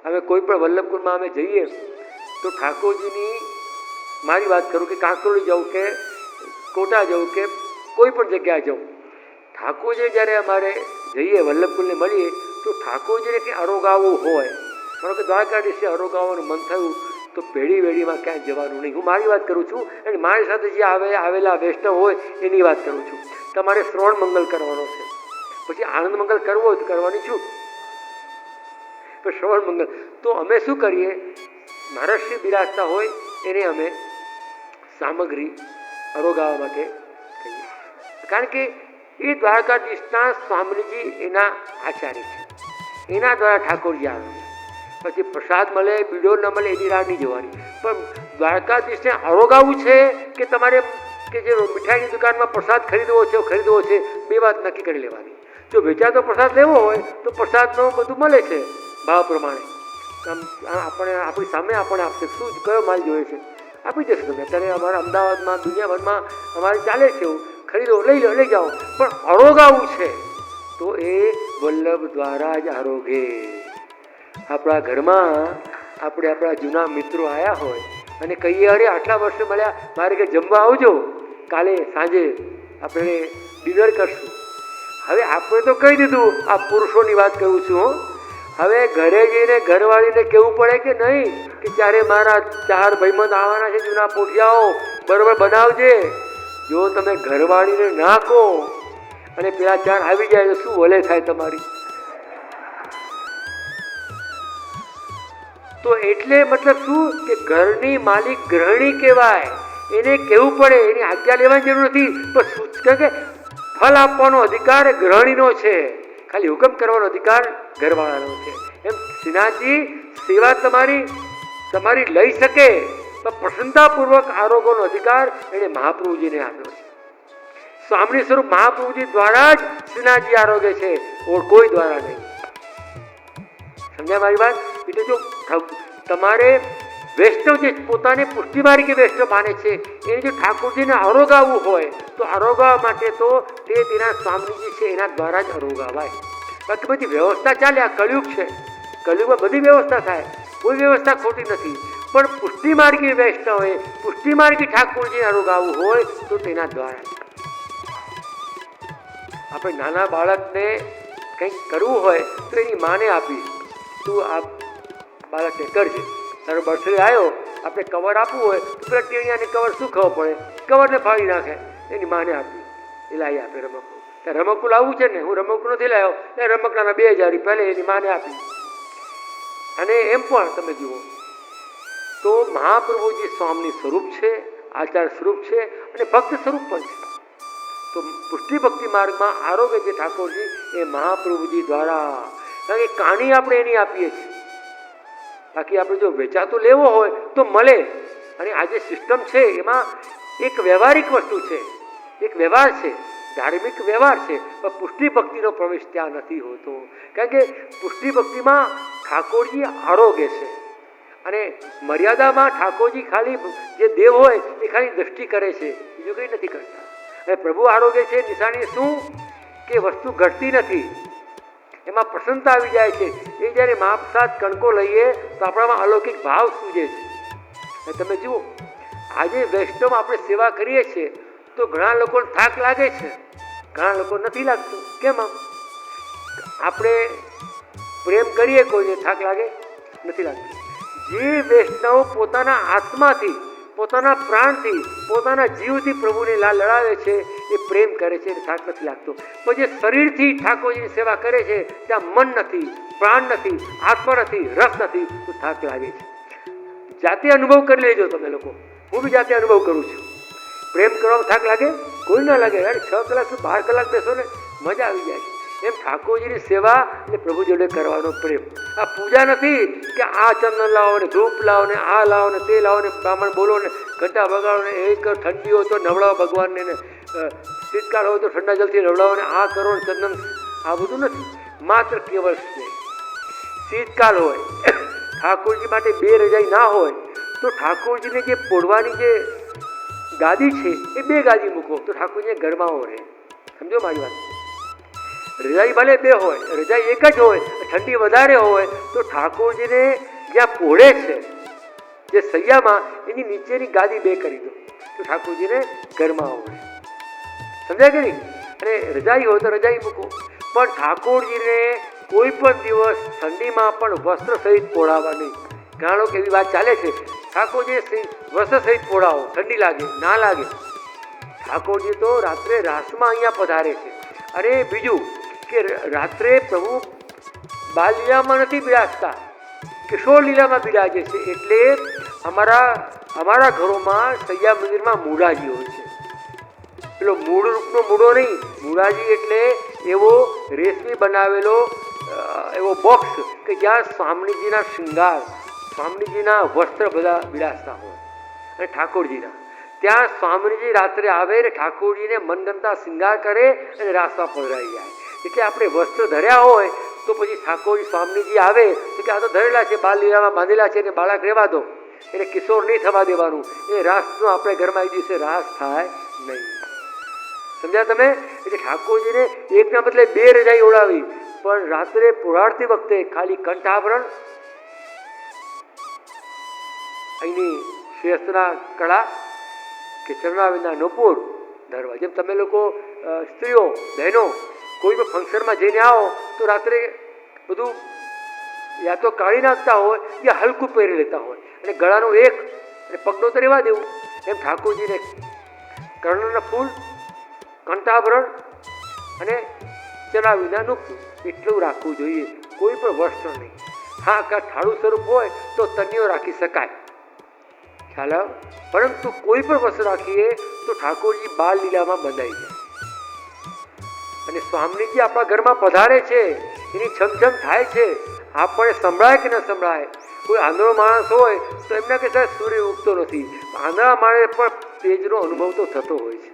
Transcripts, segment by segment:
હવે કોઈ પણ વલ્લભકુંડમાં અમે જઈએ તો ઠાકોરજીની, મારી વાત કરું કે કાંકરોલી જાઉં કે કોટા જાઉં કે કોઈ પણ જગ્યાએ જાઉં, ઠાકોરજી જ્યારે અમારે જઈએ વલ્લભકુંડને મળીએ તો ઠાકોરજીને કંઈ અરોગાવું હોય, માનો કે દ્વારકાધીશે અરોગાવાનું મન થયું તો પેઢી વેઢીમાં ક્યાંય જવાનું નહીં. હું મારી વાત કરું છું અને મારી સાથે જે આવેલા વૈષ્ણવ હોય એની વાત કરું છું. તમારે શ્રવણ મંગલ કરવાનો છે, પછી આનંદ મંગલ કરવો હોય તો કરવાની છૂટ, પણ શ્રવણ મંગલ તો અમે શું કરીએ, મહારાષ્ટ્રી બિરાજતા હોય એને અમે સામગ્રી અરોગાવા માટે કહીએ, કારણ કે એ દ્વારકાધીશના સ્વામીજી એના આચાર્ય છે, એના દ્વારા ઠાકોરજી આવે. પછી પ્રસાદ મળે બીડો ન મળે એની રાહ નહીં જોવાની, પણ દ્વારકાધીશને અરોગાવું છે કે તમારે કે જે મીઠાઈની દુકાનમાં પ્રસાદ ખરીદવો છે બે વાત નક્કી કરી લેવાની. જો વેચાતો પ્રસાદ લેવો હોય તો પ્રસાદનું બધું મળે છે ભાવ પ્રમાણે, આપણે આપણી સામે આપણે આપશે, શું કયો માલ જોઈએ છે આપી દેશું તમે. અત્યારે અમારા અમદાવાદમાં દુનિયાભરમાં અમારે ચાલે છે એવું, ખરીદો લઈ જાઓ, પણ અરોગાવું છે તો એ વલ્લભ દ્વારા જ આરોગે. આપણા ઘરમાં આપણે આપણા જૂના મિત્રો આવ્યા હોય અને કહીએ અરે આટલા વર્ષે મળ્યા, મારે કે જમવા આવજો, કાલે સાંજે આપણે ડિનર કરશું. હવે આપણે તો કહી દીધું, આ પુરુષોની વાત કરું છું. હવે ઘરે જઈને ઘરવાળીને કહેવું પડે કે નહીં કે ત્યારે મારા 4 ભાઈબંધ આવવાના છે જૂના પોઠિયાઓ, બરોબર બનાવજે. જો તમે ઘરવાળીને ના કહો અને પેલા 4 આવી જાય તો શું વલે થાય તમારી? તો એટલે મતલબ શું કે ઘરની માલિક ગૃહિણી કહેવાય, એને કહેવું પડે, એની આજ્ઞા લેવાની જરૂર નથી, પણ કે ફલ આપવાનો અધિકાર ગૃહિણીનો છે, ખાલી હુકમ કરવાનો અધિકાર ઘરવાળાનો છે. એમ શ્રીનાથજી સેવા તમારી લઈ શકે તો પ્રસન્નતાપૂર્વક આરોગ્યનો અધિકાર એને મહાપ્રભુજીને આપ્યો છે. સ્વામી સ્વરૂપ મહાપ્રભુજી દ્વારા જ શ્રીનાથજી આરોગ્ય છે, ઓર કોઈ દ્વારા નહીં. સમજ્યા મારી વાત? એટલે જો તમારે વૈષ્ણવ જે પોતાને પુષ્ટિ માર્ગે વૈષ્ણવ માને છે એને જો ઠાકોરજીને આરોગાવવું હોય તો આરોગાવવા માટે તો તેના સ્વામીજી છે એના દ્વારા જ આરોગાવાય. બાકી બધી વ્યવસ્થા ચાલે, આ કળિયુગ છે, કળિયુગમાં બધી વ્યવસ્થા થાય, કોઈ વ્યવસ્થા ખોટી નથી, પણ પુષ્ટિ માર્ગી વૈષ્ણવે પુષ્ટિ માર્ગી ઠાકોરજીને આરોગાવવું હોય તો તેના દ્વારા. આપણે નાના બાળકને કંઈક કરવું હોય તો એની માને આપી, તું આ બાળકને કરજે. તારો બર્થડે આવ્યો, આપણે કવર આપવું હોય તો પેલા ટેણિયાને કવર શું ખબર પડે, કવરને ફાડી નાખે, એની માને આપી, એ લાવી આપે રમકડું. ત્યાં રમકડું લાવવું છે ને, હું રમકડું નથી લાવ્યો, એ રમકડાના 2000 પહેલે એની માને આપી. અને એમ પણ તમે જુઓ તો મહાપ્રભુજી સ્વામી સ્વરૂપ છે, આચાર સ્વરૂપ છે અને ભક્ત સ્વરૂપ પણ છે. તો પુષ્ટિ ભક્તિ માર્ગમાં આરોગ્ય જે ઠાકોરજી એ મહાપ્રભુજી દ્વારા, કારણ કે કાણી આપણે એની આપીએ છીએ, બાકી આપણે જો વેચાતો લેવો હોય તો મળે. અને આ જે સિસ્ટમ છે એમાં એક વ્યવહારિક વસ્તુ છે, એક વ્યવહાર છે, ધાર્મિક વ્યવહાર છે, પણ પુષ્ટિ ભક્તિનો પ્રવેશ ત્યાં નથી હોતો. કારણ કે પુષ્ટિ ભક્તિમાં ઠાકોરજી આરોગ્ય છે અને મર્યાદામાં ઠાકોરજી ખાલી જે દેવ હોય એ ખાલી દ્રષ્ટિ કરે છે, બીજું કંઈ નથી કરતા. અને પ્રભુ આરોગ્ય છે નિશાની શું કે વસ્તુ ઘટતી નથી, એમાં પ્રસન્નતા આવી જાય છે. એ જ્યારે મહાપ્રસાદ કણકો લઈએ તો આપણામાં અલૌકિક ભાવ સૂજે છે. અને તમે જુઓ આજે વૈષ્ણવ આપણે સેવા કરીએ છીએ તો ઘણા લોકોને થાક લાગે છે, ઘણા લોકો નથી લાગતું. કેમ? આપણે પ્રેમ કરીએ કોઈને થાક લાગે નથી લાગતો. જે વૈષ્ણવ પોતાના આત્માથી, પોતાના પ્રાણથી, પોતાના જીવથી પ્રભુને લડાવે છે એ પ્રેમ કરે છે, થાક નથી લાગતો. પણ જે શરીરથી ઠાકોરજીની સેવા કરે છે ત્યાં મન નથી, પ્રાણ નથી, આત્મા નથી, રસ નથી, તો થાક લાગે છે. જાતે અનુભવ કરી લેજો તમે લોકો, હું બી જાતે અનુભવ કરું છું. પ્રેમ કરવામાં થાક લાગે? કોઈ ના લાગે. યાર 6 કલાક 12 કલાક બેસો ને મજા આવી જાય. એમ ઠાકોરજીની સેવા એટલે પ્રભુ જોડે કરવાનો પ્રેમ. આ પૂજા નથી કે આ ચંદન લાવો ને ધૂપ લાવો ને આ લાવો ને તે લાવો ને બ્રાહ્મણ બોલો ને ઘંટા વગાડો ને એક ઠંડી હોય તો નવડાવો ભગવાનને ને શીતકાળ હોય તો ઠંડા જલથી નવડાવો ને આ કરો ને ચંદન, આ બધું નથી. માત્ર કેવળ સ્નેહ. શીતકાળ હોય, ઠાકોરજી માટે 2 રજાઈ ના હોય તો ઠાકોરજીને જે પોડવાની જે ગાદી છે એ 2 ગાદી મૂકો તો ઠાકોરજીને ગરમાવો રહે. સમજો મારી વાત? રજાઈ ભલે બે હોય, રજાઈ એક જ હોય, ઠંડી વધારે હોય તો ઠાકોરજીને જ્યાં પોળે છે જે સૈયામાં એની નીચેની ગાદી બે કરી દો તો ઠાકોરજીને ઘરમાં આવડે. સમજાય કે નહીં? અને રજાઈ હોય તો રજાઈ મૂકો, પણ ઠાકોરજીને કોઈ પણ દિવસ ઠંડીમાં પણ વસ્ત્ર સહિત પોળાવવા નહીં. ઘણા લોકો એવી વાત ચાલે છે, ઠાકોરજી વસ્ત્ર સહિત પોળાવો, ઠંડી લાગે ના લાગે. ઠાકોરજી તો રાત્રે રાસમાં અહીંયા પધારે છે. અને બીજું કે રાત્રે પ્રભુ બાલલીલામાં નથી બિરાજતા, કિશોર લીલામાં બિરાજે છે. એટલે અમારા ઘરોમાં સૈયા મંદિરમાં મૂળાજી હોય છે. પેલો મૂળ રૂપનો મૂળો નહીં, મૂળાજી એટલે એવો રેશમી બનાવેલો એવો બોક્સ કે જ્યાં સ્વામીજીના શૃંગાર, સ્વામીજીના વસ્ત્ર બધા બિરાજતા હોય. અને ઠાકોરજીના ત્યાં સ્વામીજી રાત્રે આવે ને ઠાકોરજીને મનગમતા શૃંગાર કરે અને રાસમાં પધરાઈ જાય. એટલે આપણે વસ્ત્ર ધર્યા હોય તો પછી ઠાકોરજી સ્વામીજી આવે તો કે આ તો ધરેલા છે, બાલ લીલામાં બાંધેલા છે, એને બાળક રહેવા દો, એને કિશોર નહીં થવા દેવાનું. એ રાસનો આપણે ઘરમાં એ દિવસે રાસ થાય નહીં. સમજ્યા તમે? એટલે ઠાકોરજીને એકના બદલે બે રજાઈ ઓળાવી, પણ રાત્રે પુરાડતી વખતે ખાલી કંઠાભરણ, અહીંની શેષના કળા કે ચરણાવિંદના નૂપુર ધરવા. જેમ તમે લોકો સ્ત્રીઓ બહેનો કોઈ પણ ફંક્શનમાં જઈને આવો તો રાત્રે બધું યા તો કાઢી નાખતા હોય યા હલકું પહેરી લેતા હોય, અને ગળાનું એક અને પગનું તો રહેવા દેવું. એમ ઠાકોરજીને કર્ણના ફૂલ, કંઠાભરણ અને ચરણાવિંદના નૂપુર એટલું રાખવું જોઈએ, કોઈ પણ વસ્ત્ર નહીં. હા, ઠાળું સ્વરૂપ હોય તો તનિયો રાખી શકાય, ખ્યાલ આવે, પરંતુ કોઈ પણ વસ્ત્ર રાખીએ તો ઠાકોરજી બાલ લીલામાં બંધાઈ જાય. અને સ્વામીજી આપણા ઘરમાં પધારે છે, એની છમછમ થાય છે, આપણને સંભળાય કે ન સંભળાય. કોઈ આંધળો માણસ હોય તો એમના કે સાહેબ સૂર્ય ઉગતો નથી, આંધળા માણસ પણ તેજનો અનુભવ તો થતો હોય છે.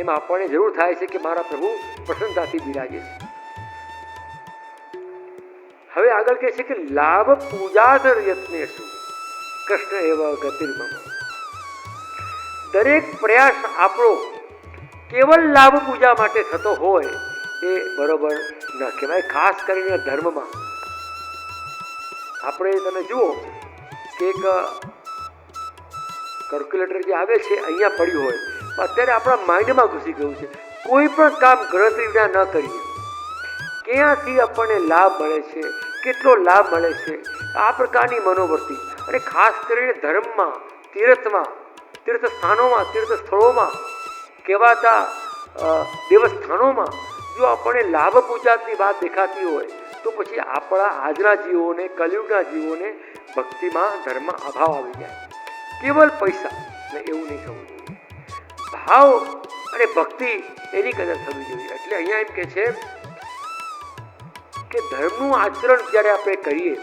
એમ આપણને જરૂર થાય છે કે મારા પ્રભુ પ્રસન્નતાથી બિરાજે છે. હવે આગળ કહે છે કે લાભ પૂજાધર યત્ને શું કૃષ્ણ એવા ગતિર્મમ. દરેક પ્રયાસ આપણો કેવલ લાભ પૂજા માટે થતો હોય એ બરોબર ન કહેવાય. ખાસ કરીને ધર્મમાં આપણે તમે જુઓ કે એક કેલ્ક્યુલેટર જે આવે છે અહીંયા પડ્યું હોય, અત્યારે આપણા માઇન્ડમાં ઘૂસી ગયું છે. કોઈ પણ કામ ગણતરી વિના ન કરીએ, ક્યાંથી આપણને લાભ મળે છે, કેટલો લાભ મળે છે, આ પ્રકારની મનોવૃત્તિ. અને ખાસ કરીને ધર્મમાં, તીર્થમાં, તીર્થ સ્થાનોમાં, તીર્થ સ્થળોમાં કહેવાતા દેવસ્થાનોમાં જો આપણને લાભ પૂજાની વાત દેખાતી હોય તો પછી આપણા આજના જીવોને, કલિયુગના જીવોને ભક્તિમાં, ધર્મમાં અભાવ આવી જાય. કેવલ પૈસા ને એવું નહીં થવું જોઈએ. ભાવ અને ભક્તિ એની કદર થવી જોઈએ. એટલે અહીંયા એમ કે છે કે ધર્મનું આચરણ જ્યારે આપણે કરીએ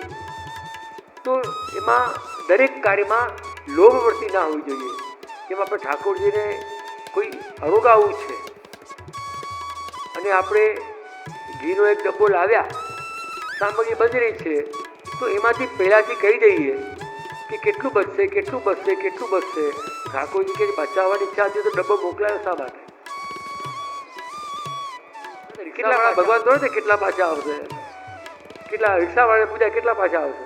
તો એમાં દરેક કાર્યમાં લોભવૃત્તિ ના હોવી જોઈએ. જેમ આપણે ઠાકોરજીને કોઈ અરોગાવું છે અને આપણે ઘીનો એક ડબ્બો લાવ્યા, સામગ્રી બની રહી છે, તો એમાંથી પહેલાંથી કહી દઈએ કે કેટલું બચશે, કેટલું બચશે, કેટલું બચશે. ઠાકોરજી કે બચાવવાની ઈચ્છા હતી તો ડબ્બો મોકલાયો શા માટે? કેટલા ભગવાન તો કેટલા પાછા આવશે, કેટલા રિક્ષાવાળાને પૂછ્યા કેટલા પાછા આવશે?